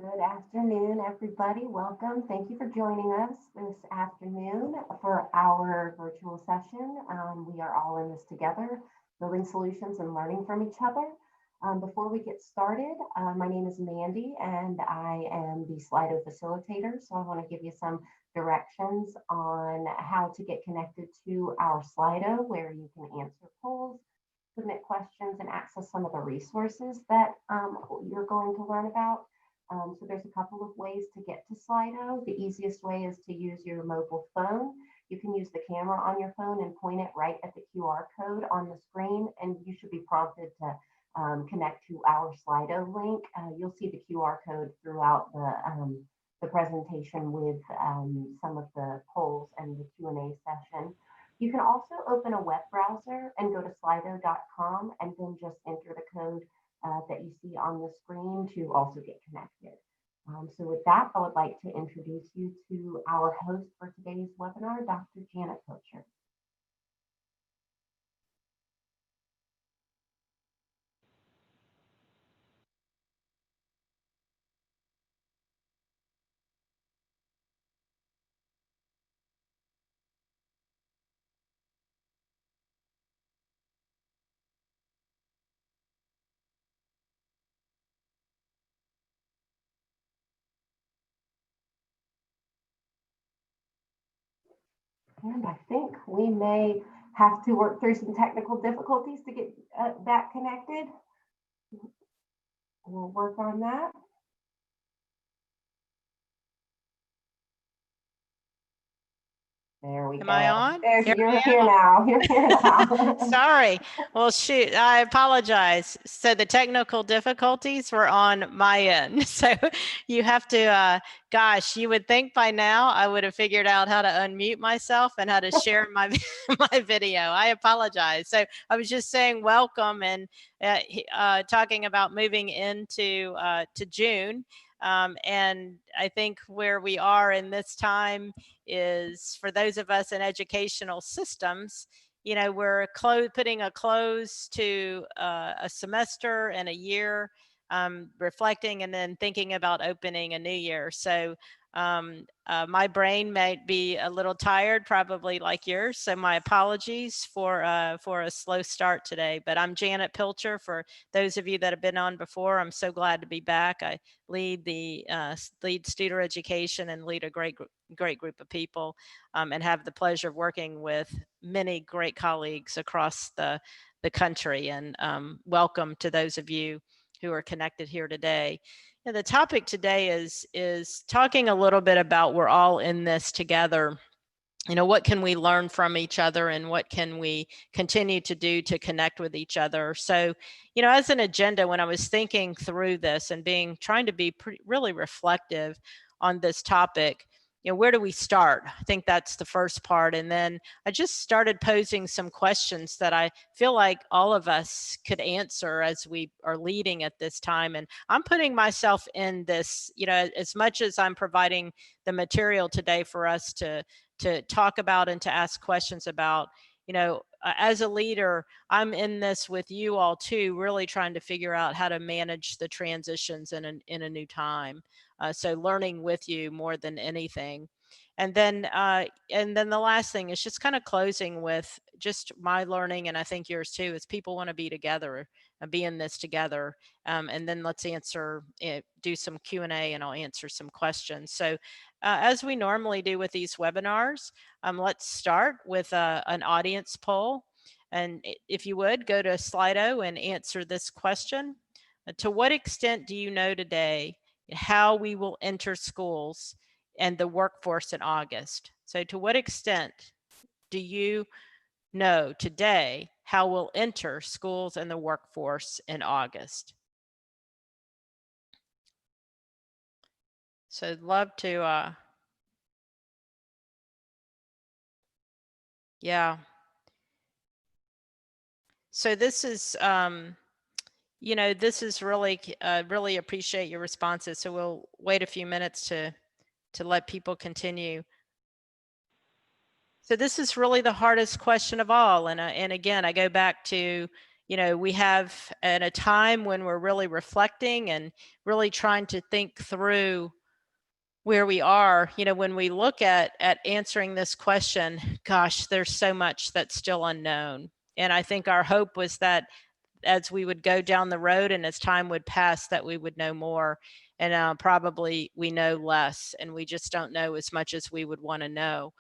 Good afternoon, everybody. Welcome. Thank you for joining us this afternoon for our virtual session. We are all in this together, building solutions and learning from each other. Before we get started, my name is Mandy and I am the Slido facilitator. So I want to give you some directions on how to get connected to our Slido, where you can answer polls, submit questions, and access some of the resources that you're going to learn about. So there's a couple of ways to get to Slido. The easiest way is to use your mobile phone. You can use the camera on your phone and point it right at the QR code on the screen, and you should be prompted to connect to our Slido link. You'll see the QR code throughout the presentation with some of the polls and the Q&A session. You can also open a web browser and go to slido.com and then just enter the code that you see on the screen to also get connected. So with that, I would like to introduce you to our host for today's webinar, Dr. Janet Pilcher. And I think we may have to work through some technical difficulties to get that connected. We'll work on that. There we go. Am I on? You're here now. You're here now. Sorry. Well, shoot, I apologize. So the technical difficulties were on my end. So you have to, gosh, you would think by now I would have figured out how to unmute myself and how to share my video. I apologize. So I was just saying welcome and talking about moving into to June. And I think where we are in this time is, for those of us in educational systems, you know, we're putting a close to a semester and a year, reflecting and then thinking about opening a new year. So my brain might be a little tired, probably like yours. So my apologies for a slow start today. But I'm Janet Pilcher. For those of you that have been on before, I'm so glad to be back. I lead the lead student education and lead a great group of people, and have the pleasure of working with many great colleagues across the country. And welcome to those of you who are connected here today. And the topic today is talking a little bit about, we're all in this together. You know, what can we learn from each other and what can we continue to do to connect with each other? So, you know, as an agenda, when I was thinking through this and trying to be really reflective on this topic, you know, where do we start? I think that's the first part. And then I just started posing some questions that I feel like all of us could answer as we are leading at this time. And I'm putting myself in this, you know, as much as I'm providing the material today for us to talk about and to ask questions about, you know, as a leader, I'm in this with you all too, really trying to figure out how to manage the transitions in a new time. So learning with you more than anything. And then the last thing is just kind of closing with just my learning, and I think yours too, is people want to be together and be in this together. And then let's do some Q&A, and I'll answer some questions. So as we normally do with these webinars, let's start with an audience poll. And if you would, go to Slido and answer this question. To what extent do you know today how we will enter schools and the workforce in August? So to what extent do you know today how we'll enter schools and the workforce in August? So I'd love to, yeah. So this is, you know, this is really, really appreciate your responses. So we'll wait a few minutes to let people continue. So this is really the hardest question of all. And again, I go back to, we have at a time when we're really reflecting and really trying to think through where we are, when we look at answering this question, gosh, there's so much that's still unknown. And I think our hope was that as we would go down the road and as time would pass, that we would know more. And probably we know less, and we just don't know as much as we would want to know.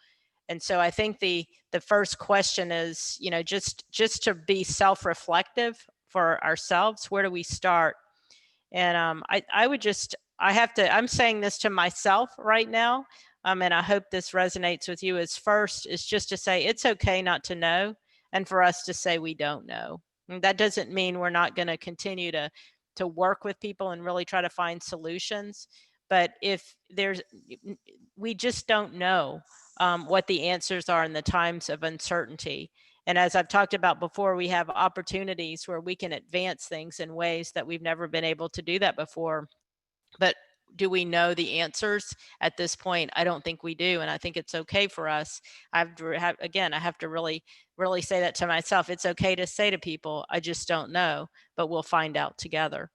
And so I think the first question is, just to be self-reflective for ourselves. Where do we start? And I would just, I'm saying this to myself right now. And I hope this resonates with you. Is first is just to say it's okay not to know, and for us to say we don't know. And that doesn't mean we're not going to continue to work with people and really try to find solutions. But if we just don't know what the answers are in the times of uncertainty. And as I've talked about before, we have opportunities where we can advance things in ways that we've never been able to do that before. But do we know the answers at this point? I don't think we do. And I think it's okay for us. I have to really, really say that to myself. It's okay to say to people, I just don't know, but we'll find out together.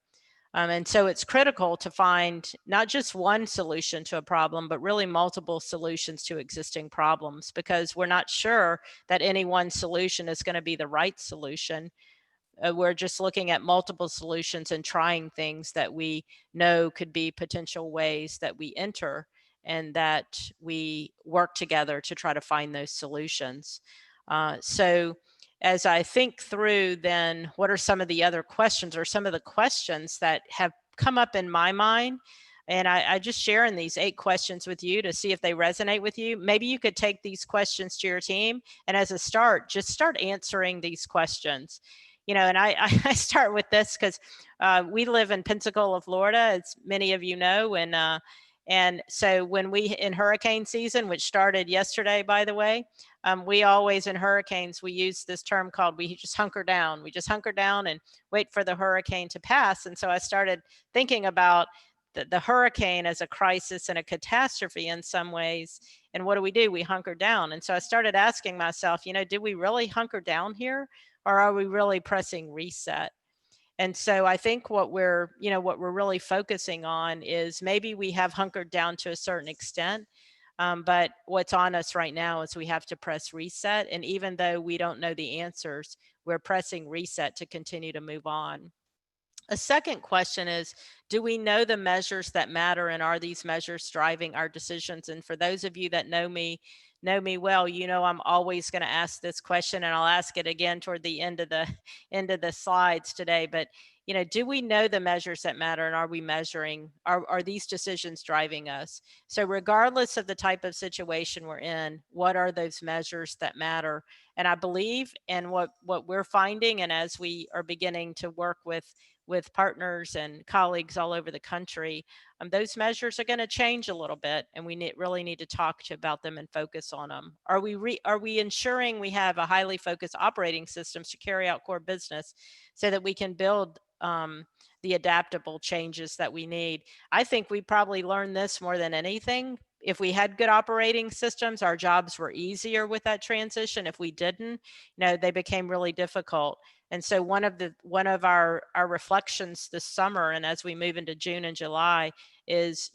And so it's critical to find not just one solution to a problem, but really multiple solutions to existing problems, because we're not sure that any one solution is going to be the right solution. We're just looking at multiple solutions and trying things that we know could be potential ways that we enter and that we work together to try to find those solutions. So as I think through, then what are some of the other questions or some of the questions that have come up in my mind? And I just sharing these 8 questions with you to see if they resonate with you. Maybe you could take these questions to your team, and as a start, just start answering these questions. And I start with this because we live in Pensacola, Florida, as many of you know, and so when we in hurricane season, which started yesterday, by the way, we always in hurricanes we use this term called we just hunker down. We just hunker down and wait for the hurricane to pass. And so I started thinking about the hurricane as a crisis and a catastrophe in some ways. And what do? We hunker down. And so I started asking myself, did we really hunker down here? Or are we really pressing reset? And so I think what we're really focusing on is maybe we have hunkered down to a certain extent. But what's on us right now is we have to press reset. And even though we don't know the answers, we're pressing reset to continue to move on. A second question is, do we know the measures that matter, and are these measures driving our decisions? And for those of you that know me well, I'm always going to ask this question, and I'll ask it again toward the end of the end of the slides today. But do we know the measures that matter, and are we measuring? Are these decisions driving us? So regardless of the type of situation we're in, what are those measures that matter? And I believe, and what we're finding, and as we are beginning to work with partners and colleagues all over the country, those measures are going to change a little bit, and we really need to talk about them and focus on them. Are we ensuring we have a highly focused operating systems to carry out core business so that we can build the adaptable changes that we need? I think we probably learned this more than anything. If we had good operating systems, our jobs were easier with that transition. If we didn't, they became really difficult. And so one of our reflections this summer, and as we move into June and July, is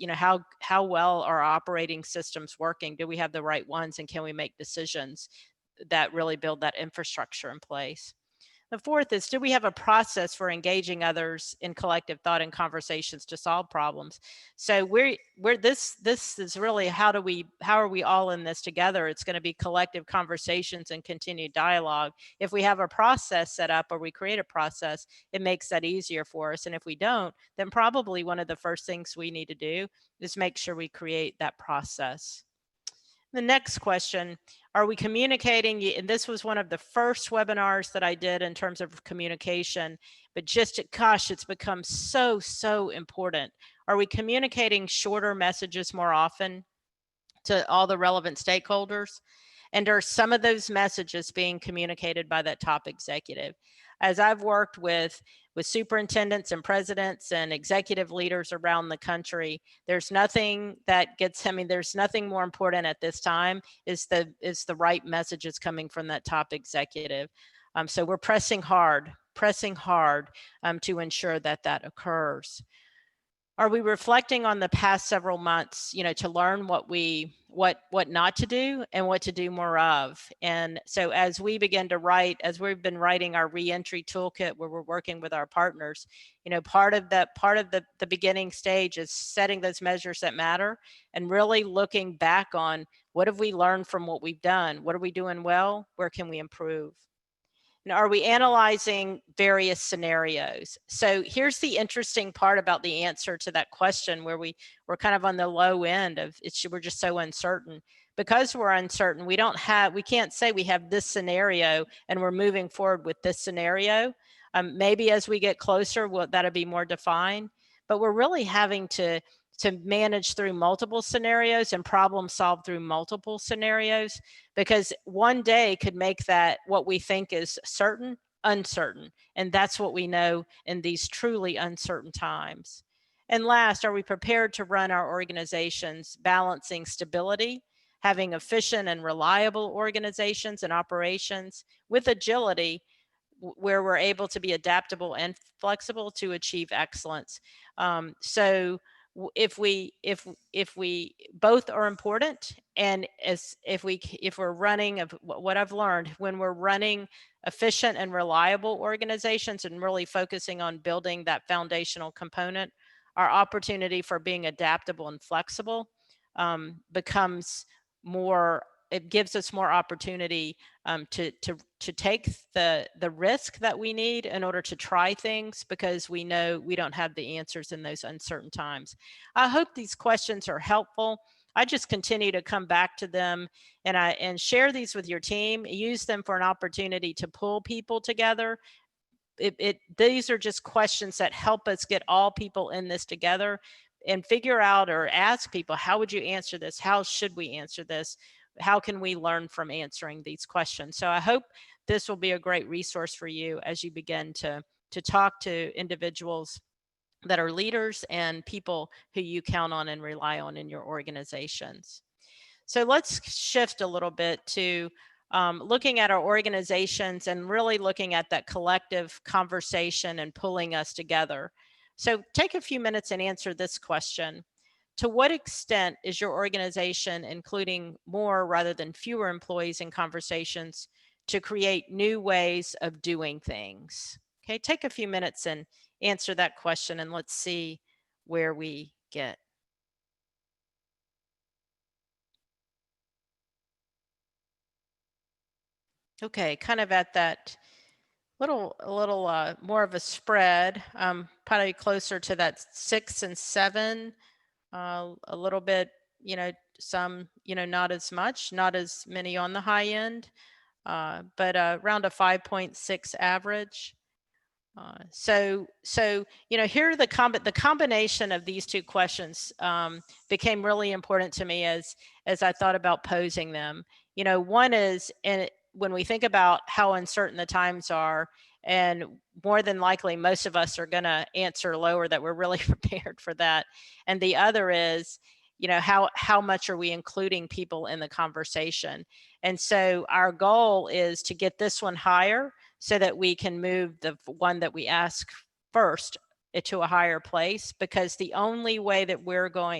how well are operating systems working? Do we have the right ones, and can we make decisions that really build that infrastructure in place? The fourth is, do we have a process for engaging others in collective thought and conversations to solve problems? So this is really how are we all in this together? It's going to be collective conversations and continued dialogue. If we have a process set up, or we create a process, it makes that easier for us. And if we don't, then probably one of the first things we need to do is make sure we create that process. The next question, are we communicating? And this was one of the first webinars that I did in terms of communication, but gosh, it's become so important. Are we communicating shorter messages more often to all the relevant stakeholders? And are some of those messages being communicated by that top executive? As I've worked with superintendents and presidents and executive leaders around the country, there's nothing there's nothing more important at this time is the right messages coming from that top executive. So we're pressing hard pressing hard to ensure that that occurs? Are we reflecting on the past several months, to learn what not to do and what to do more of? And so as we begin to write, as we've been writing our reentry toolkit where we're working with our partners, part of the beginning stage is setting those measures that matter and really looking back on what have we learned from what we've done? What are we doing well? Where can we improve? And are we analyzing various scenarios? So here's the interesting part about the answer to that question, where we're kind of on the low end of we're just so uncertain. Because we're uncertain, we can't say we have this scenario and we're moving forward with this scenario. Maybe as we get closer, that'll be more defined. But we're really having to manage through multiple scenarios and problem solve through multiple scenarios, because one day could make that what we think is certain uncertain. And that's what we know in these truly uncertain times. And last, are we prepared to run our organizations balancing stability, having efficient and reliable organizations and operations with agility, where we're able to be adaptable and flexible to achieve excellence? So if we both are important, and if we're running, of what I've learned, when we're running efficient and reliable organizations and really focusing on building that foundational component, our opportunity for being adaptable and flexible becomes more. It gives us more opportunity to take the risk that we need in order to try things, because we know we don't have the answers in those uncertain times. I hope these questions are helpful. I just continue to come back to them and share these with your team. Use them for an opportunity to pull people together. These are just questions that help us get all people in this together and figure out, or ask people, how would you answer this? How should we answer this? How can we learn from answering these questions? So I hope this will be a great resource for you as you begin to talk to individuals that are leaders and people who you count on and rely on in your organizations. So let's shift a little bit to looking at our organizations and really looking at that collective conversation and pulling us together. So take a few minutes and answer this question. To what extent is your organization including more rather than fewer employees in conversations to create new ways of doing things? Okay, take a few minutes and answer that question, and let's see where we get. Okay, kind of at that a little more of a spread, probably closer to that 6 and 7, a little bit, some, not as much, not as many on the high end, but around a 5.6 average. So here the combination of these two questions became really important to me as I thought about posing them. One is, and when we think about how uncertain the times are, and more than likely most of us are going to answer lower, that we're really prepared for that. And the other is, how much are we including people in the conversation? And so our goal is to get this one higher, so that we can move the one that we ask first to a higher place. Because the only way that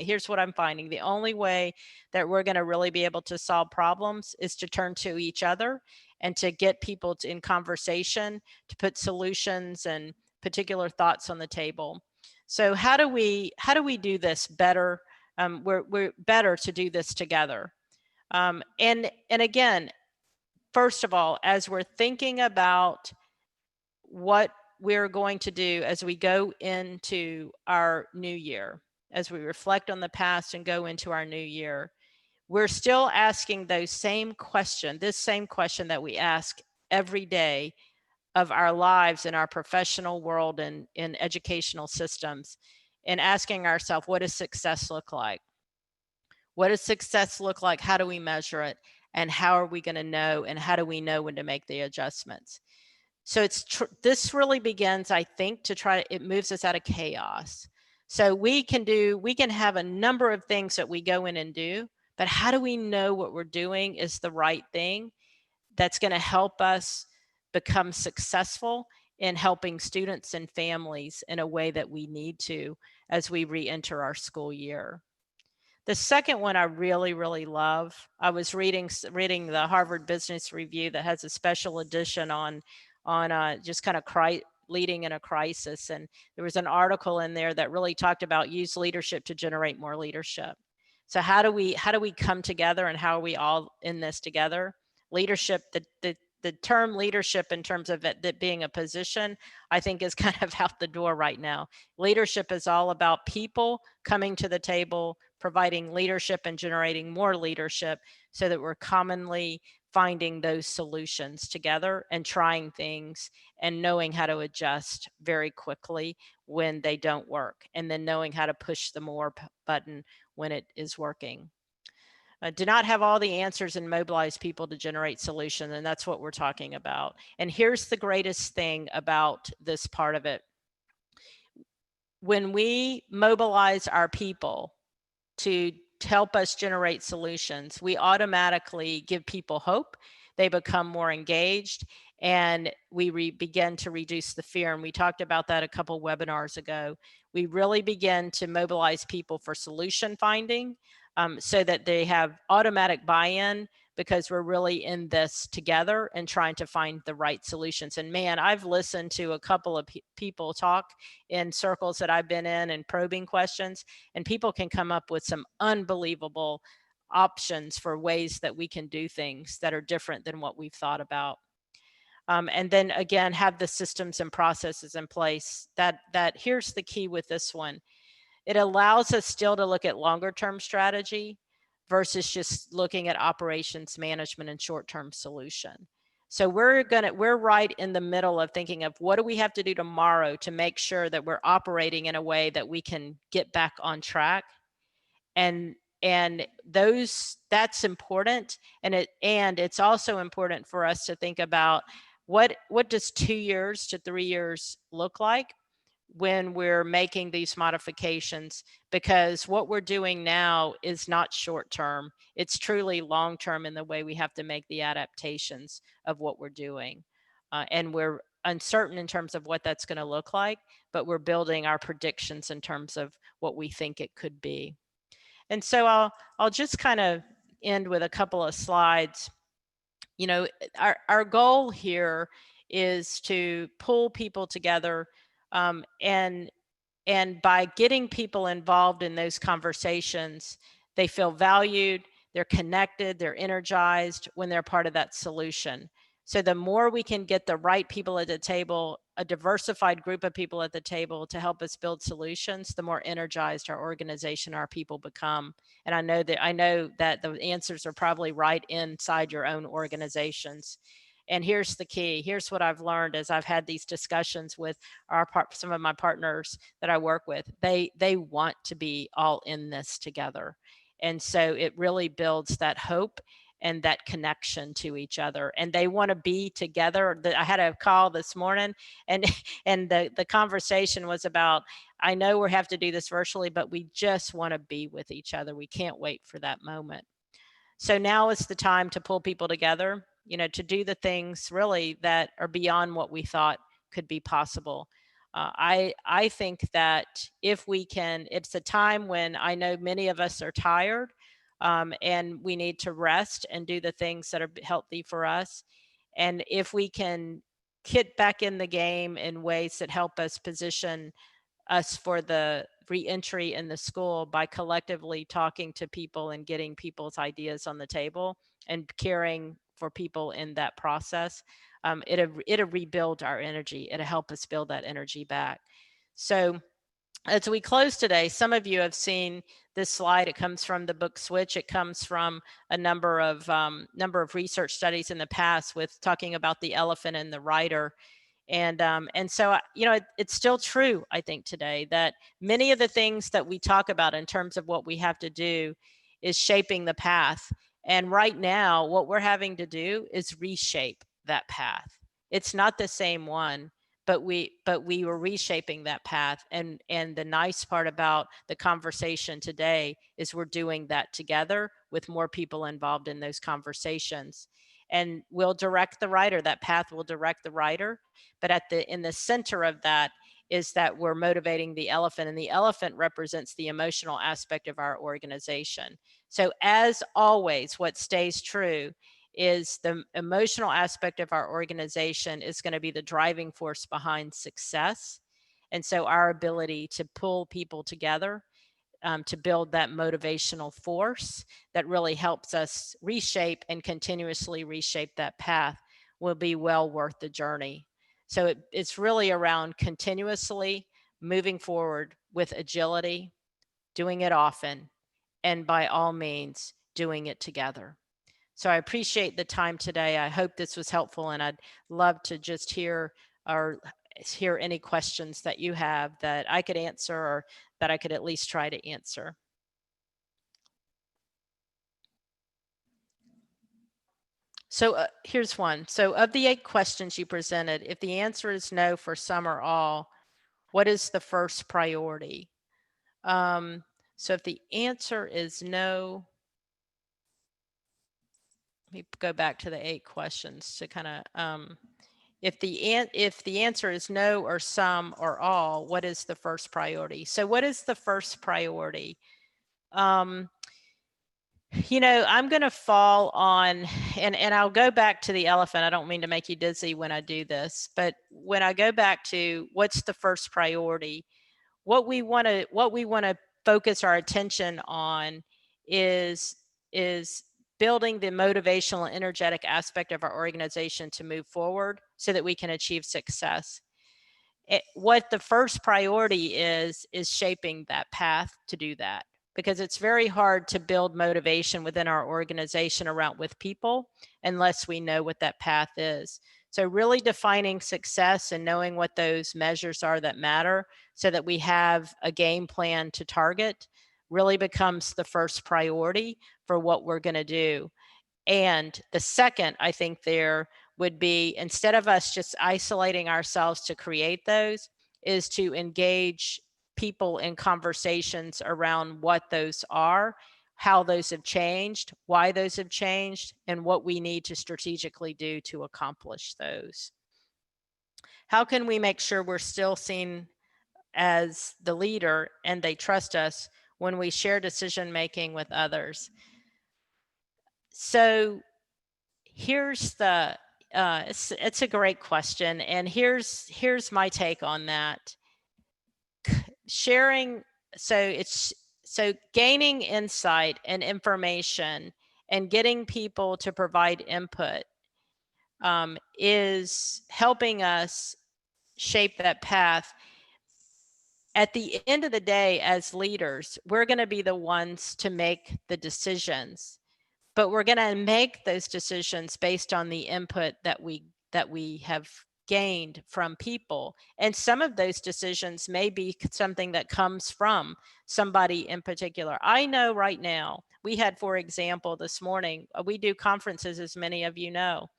here's what I'm finding, the only way that we're going to really be able to solve problems is to turn to each other and to get people in conversation, to put solutions and particular thoughts on the table. So how do we do this better? We're better to do this together. And again, first of all, as we're thinking about what we're going to do as we go into our new year, as we reflect on the past and go into our new year, we're still asking this same question that we ask every day of our lives in our professional world and in educational systems, and asking ourselves, what does success look like? What does success look like? How do we measure it? And how are we going to know? And how do we know when to make the adjustments? So this really begins, I think, it moves us out of chaos. So we can have a number of things that we go in and do, but how do we know what we're doing is the right thing that's going to help us become successful in helping students and families in a way that we need to as we re-enter our school year. The second one I really, really love. I was reading the Harvard Business Review that has a special edition on just kind of leading in a crisis, and there was an article in there that really talked about use leadership to generate more leadership. So how do we come together, and how are we all in this together? Leadership, the term leadership in terms of it being a position, I think is kind of out the door right now. Leadership is all about people coming to the table, providing leadership and generating more leadership so that we're commonly finding those solutions together and trying things and knowing how to adjust very quickly when they don't work, and then knowing how to push the more button when it is working. Do not have all the answers and mobilize people to generate solutions. And that's what we're talking about. And here's the greatest thing about this part of it. When we mobilize our people to help us generate solutions, we automatically give people hope. They become more engaged, and we begin to reduce the fear. And we talked about that a couple webinars ago. We really begin to mobilize people for solution finding, so that they have automatic buy-in, because we're really in this together and trying to find the right solutions. And man, I've listened to a couple of people talk in circles that I've been in and probing questions, and people can come up with some unbelievable options for ways that we can do things that are different than what we've thought about. And then again, have the systems and processes in place. That here's the key with this one. It allows us still to look at longer term strategy versus just looking at operations management and short term solution. So we're right in the middle of thinking of what do we have to do tomorrow to make sure that we're operating in a way that we can get back on track. And that's important. And it's also important for us to think about what does 2 years to 3 years look like when we're making these modifications, because what we're doing now is not short term. It's truly long term in the way we have to make the adaptations of what we're doing. And we're uncertain in terms of what that's going to look like, but we're building our predictions in terms of what we think it could be. And so I'll just kind of end with a couple of slides. You know, our goal here is to pull people together, and by getting people involved in those conversations, they feel valued, they're connected, they're energized when they're part of that solution. So the more we can get the right people at the table, a diversified group of people at the table to help us build solutions, the more energized our organization, our people become. And I know that the answers are probably right inside your own organizations. And here's the key. Here's what I've learned as I've had these discussions with some of my partners that I work with. They want to be all in this together. And so it really builds that hope and that connection to each other. And they want to be together. I had a call this morning, and the conversation was about, I know we have to do this virtually, but we just want to be with each other. We can't wait for that moment. So now is the time to pull people together, to do the things really that are beyond what we thought could be possible. I think that if we can, it's a time when I know many of us are tired, and we need to rest and do the things that are healthy for us. And if we can get back in the game in ways that help us position us for the reentry in the school by collectively talking to people and getting people's ideas on the table and caring for people in that process, it'll rebuild our energy. It'll help us build that energy back. So as we close today, some of you have seen this slide. It comes from the book Switch. It comes from a number of research studies in the past with talking about the elephant and the rider. And so, it's still true, I think, today, that many of the things that we talk about in terms of what we have to do is shaping the path. And right now, what we're having to do is reshape that path. It's not the same one, but we were reshaping that path. And the nice part about the conversation today is we're doing that together with more people involved in those conversations. and we'll direct the rider. That path will direct the rider. But in the center of that is that we're motivating the elephant, and the elephant represents the emotional aspect of our organization. So as always, what stays true is the emotional aspect of our organization is going to be the driving force behind success. And so our ability to pull people together, to build that motivational force that really helps us reshape and continuously reshape that path will be well worth the journey. So it's really around continuously moving forward with agility, doing it often, and by all means, doing it together. So I appreciate the time today. I hope this was helpful, and I'd love to just hear any questions that you have that I could answer or that I could at least try to answer. So here's one. So of the 8 questions you presented, if the answer is no for some or all, what is the first priority? So if the answer is no, let me go back to the 8 questions to kind of, if the answer is no or some or all, what is the first priority? So what is the first priority? I'm going to fall on, and I'll go back to the elephant. I don't mean to make you dizzy when I do this, but when I go back to what's the first priority, what we want to focus our attention on is building the motivational and energetic aspect of our organization to move forward so that we can achieve success. What the first priority is shaping that path to do that, because it's very hard to build motivation within our organization around with people unless we know what that path is. So really defining success and knowing what those measures are that matter so that we have a game plan to target really becomes the first priority for what we're going to do. And the second, I think there would be, instead of us just isolating ourselves to create those, is to engage people in conversations around what those are, how those have changed, why those have changed, and what we need to strategically do to accomplish those. How can we make sure we're still seen as the leader and they trust us when we share decision making with others? So here's the it's a great question, and here's my take on that. Sharing, so gaining insight and information and getting people to provide input is helping us shape that path. At the end of the day, as leaders, we're going to be the ones to make the decisions, but we're going to make those decisions based on the input that we have gained from people. And some of those decisions may be something that comes from somebody in particular. I know right now, we had, for example, this morning, we do conferences, as many of you know,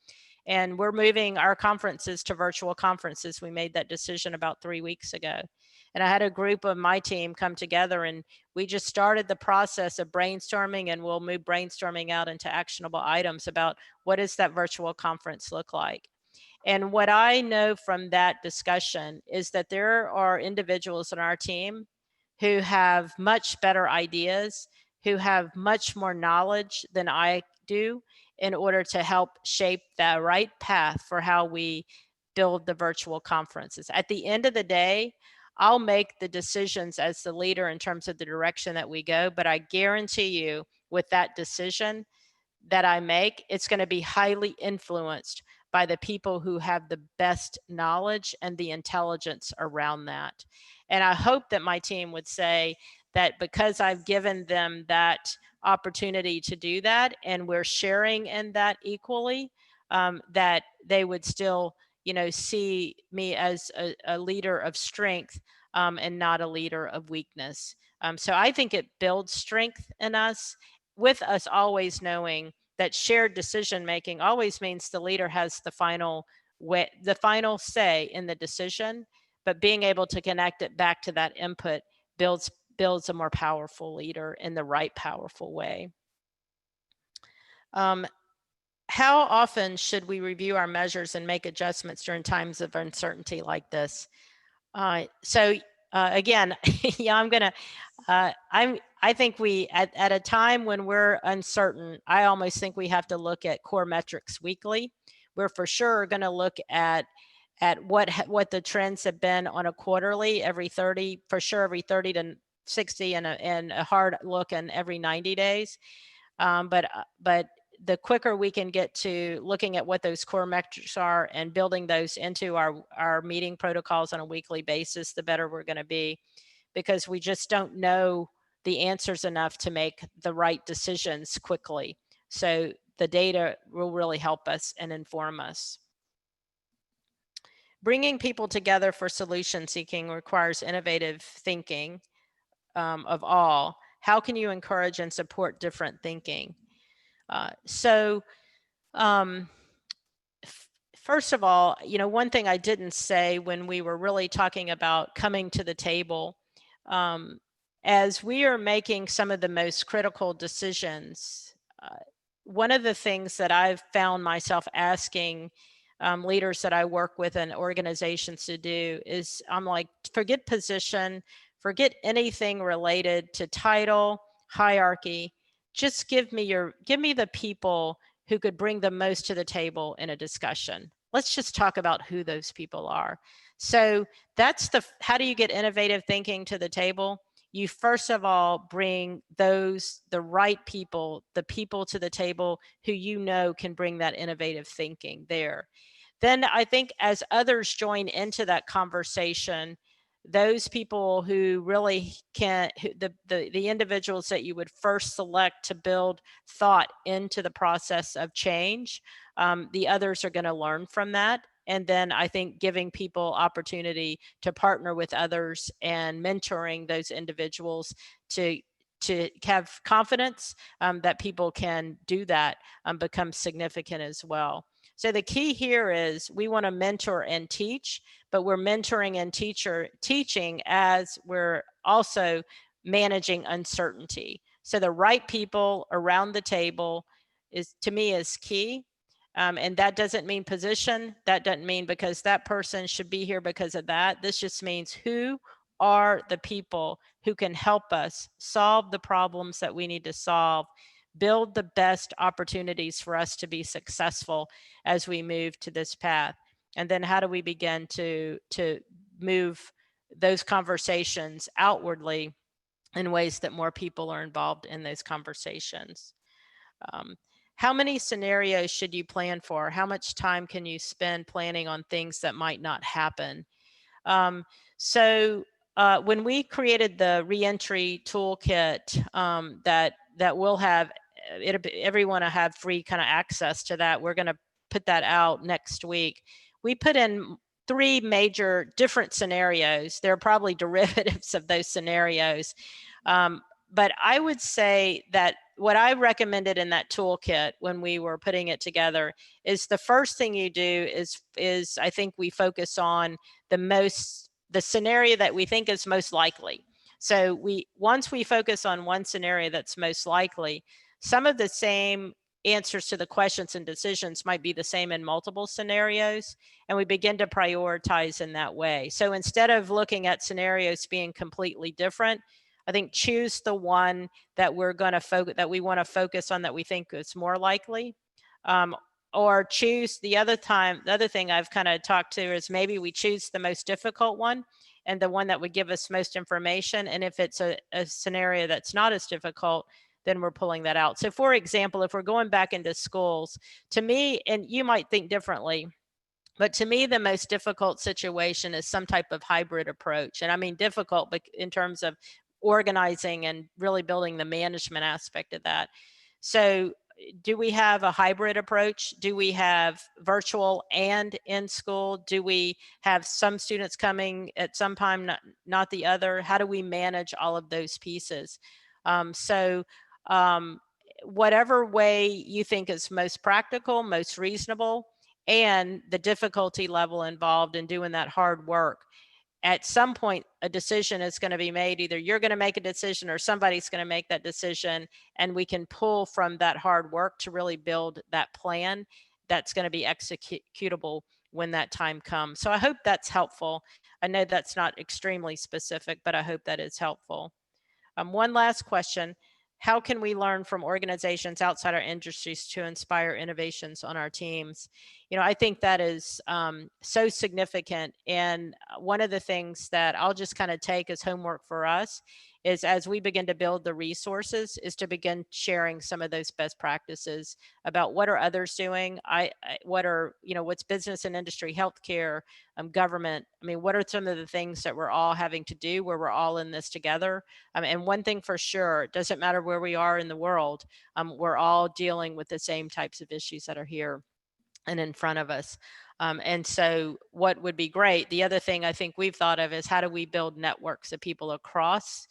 and we're moving our conferences to virtual conferences. We made that decision about 3 weeks ago. And I had a group of my team come together, and we just started the process of brainstorming, and we'll move brainstorming out into actionable items about what does that virtual conference look like. And what I know from that discussion is that there are individuals in our team who have much better ideas, who have much more knowledge than I do in order to help shape the right path for how we build the virtual conferences. At the end of the day, I'll make the decisions as the leader in terms of the direction that we go, but I guarantee you with that decision that I make, it's going to be highly influenced by the people who have the best knowledge and the intelligence around that. And I hope that my team would say that because I've given them that opportunity to do that and we're sharing in that equally, that they would still, see me as a leader of strength and not a leader of weakness. So I think it builds strength in us, with us always knowing that shared decision making always means the leader has the final say in the decision, but being able to connect it back to that input builds a more powerful leader in the right powerful way. how often should we review our measures and make adjustments during times of uncertainty like this? Again, yeah, I think we, at a time when we're uncertain, I almost think we have to look at core metrics weekly. We're for sure going to look at what the trends have been on a quarterly, every 30, for sure, every 30 to 60, and a hard look in every 90 days. But the quicker we can get to looking at what those core metrics are and building those into our meeting protocols on a weekly basis, the better we're going to be, because we just don't know the answers enough to make the right decisions quickly. So the data will really help us and inform us. Bringing people together for solution seeking requires innovative thinking of all. How can you encourage and support different thinking? First of all, one thing I didn't say when we were really talking about coming to the table, as we are making some of the most critical decisions, one of the things that I've found myself asking leaders that I work with and organizations to do is, I'm like, forget position, forget anything related to title, hierarchy. Just give me the people who could bring the most to the table in a discussion. Let's just talk about who those people are. So that's how do you get innovative thinking to the table? You first of all bring the right people, the people to the table who can bring that innovative thinking there. Then I think as others join into that conversation, those people who really the individuals that you would first select to build thought into the process of change, the others are going to learn from that. And then I think giving people opportunity to partner with others and mentoring those individuals to have confidence that people can do that becomes significant as well. So the key here is we want to mentor and teach, but we're mentoring and teaching as we're also managing uncertainty. So the right people around the table to me is key. And that doesn't mean position. That doesn't mean because that person should be here because of that. This just means who are the people who can help us solve the problems that we need to solve, build the best opportunities for us to be successful as we move to this path. And then how do we begin to move those conversations outwardly in ways that more people are involved in those conversations? How many scenarios should you plan for? How much time can you spend planning on things that might not happen? When we created the reentry toolkit that will have everyone will have free kind of access to that. We're going to put that out next week. We put in 3 major different scenarios. There are probably derivatives of those scenarios. But I would say that what I recommended in that toolkit when we were putting it together is the first thing you do is I think we focus on the scenario that we think is most likely. So once we focus on one scenario that's most likely, some of the same answers to the questions and decisions might be the same in multiple scenarios, and we begin to prioritize in that way. So instead of looking at scenarios being completely different, I think choose the one that we want to focus on that we think is more likely. Or choose the other thing I've kind of talked to is maybe we choose the most difficult one and the one that would give us most information. And if it's a scenario that's not as difficult, then we're pulling that out. So for example, if we're going back into schools, to me, and you might think differently, but to me, the most difficult situation is some type of hybrid approach. And I mean difficult, but in terms of organizing and really building the management aspect of that. So do we have a hybrid approach? Do we have virtual and in school? Do we have some students coming at some time, not the other? How do we manage all of those pieces? Whatever way you think is most practical, most reasonable, and the difficulty level involved in doing that hard work, at some point a decision is going to be made. Either you're going to make a decision or somebody's going to make that decision, and we can pull from that hard work to really build that plan that's going to be executable when that time comes. So I hope that's helpful. I know that's not extremely specific, but I hope that is helpful. One last question. How can we learn from organizations outside our industries to inspire innovations on our teams? I think that is so significant. And one of the things that I'll just kind of take as homework for us is, as we begin to build the resources, is to begin sharing some of those best practices about what are others doing. What are, what's business and industry, healthcare, government. I mean, what are some of the things that we're all having to do where we're all in this together? And one thing for sure, it doesn't matter where we are in the world, we're all dealing with the same types of issues that are here and in front of us. And so what would be great, the other thing I think we've thought of is, how do we build networks of people across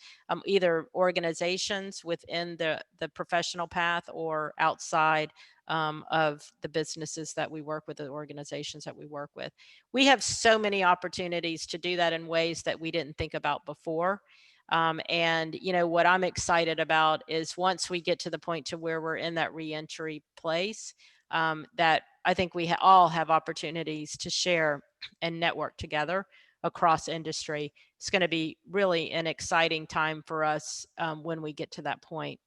either organizations within the professional path or outside of the businesses that we work with, the organizations that we work with. We have so many opportunities to do that in ways that we didn't think about before. And what I'm excited about is, once we get to the point to where we're in that reentry place, that I think we all have opportunities to share and network together across industry. It's going to be really an exciting time for us when we get to that point.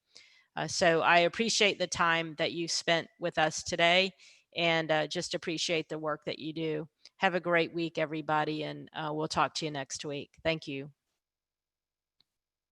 So I appreciate the time that you spent with us today, and just appreciate the work that you do. Have a great week, everybody, and we'll talk to you next week. Thank you.